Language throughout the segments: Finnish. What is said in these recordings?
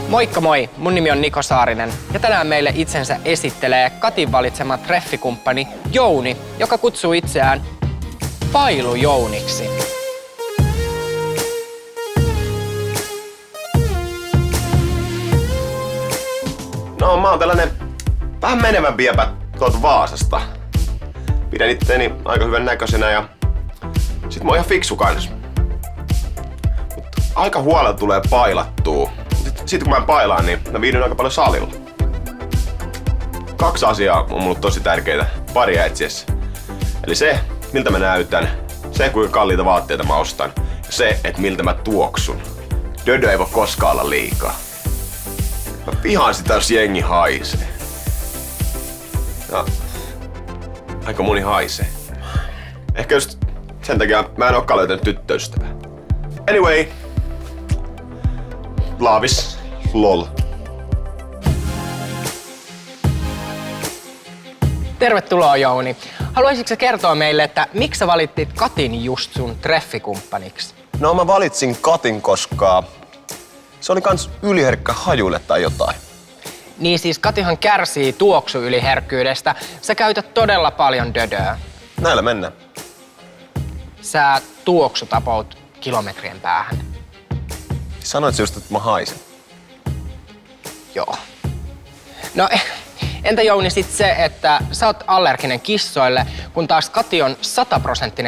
Moikka moi, mun nimi on Niko Saarinen ja tänään meille itsensä esittelee Katin valitsema treffikumppani Jouni, joka kutsuu itseään Pailu-Jouniksi. No mä oon tällainen vähän menevän viepä tuolta Vaasasta. Pidän itteeni aika hyvän näköisenä ja sit mä oon ihan fiksu kans. Mut aika huolella tulee pailattua. Sitten kun mä pailaan, niin mä viihdyn aika paljon salilla. 2 asiaa on mulle tosi tärkeitä paria etsiessä. Eli se, miltä mä näytän, se kuinka kalliita vaatteita mä ostan ja se, että miltä mä tuoksun. Dödö ei voi koskaan olla liikaa. Mä vihaan sitä, jos jengi haisee. Ja aika moni haisee. Ehkä just sen takia mä en ookaan löytänyt tyttöystävää. Anyway. Laavis. Lol. Tervetuloa Jouni. Haluaisitko sä kertoa meille, että miksi sä valittit Katin just sun treffikumppaniksi? No mä valitsin Katin, koska se oli kans yliherkkä hajuille tai jotain. Niin siis Katihan kärsii tuoksuyliherkkyydestä. Sä käytät todella paljon dödöä. Näillä mennään. Sä tuoksutapout kilometrien päähän. Sanoit sä just, että mä haisen. Joo. No entä Jouni sit se, että sä oot allerginen kissoille, kun taas Kati on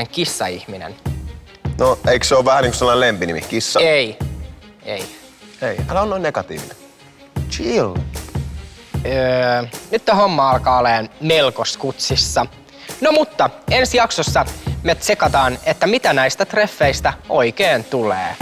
100% kissaihminen? No, eikö se ole vähän niin kuin sellainen lempinimi? Kissa? Ei. Hei, älä on noin negatiivinen. Chill. Nyt homma alkaa olemaan melko skutsissa. No mutta ensi jaksossa me tsekataan, että mitä näistä treffeistä oikein tulee.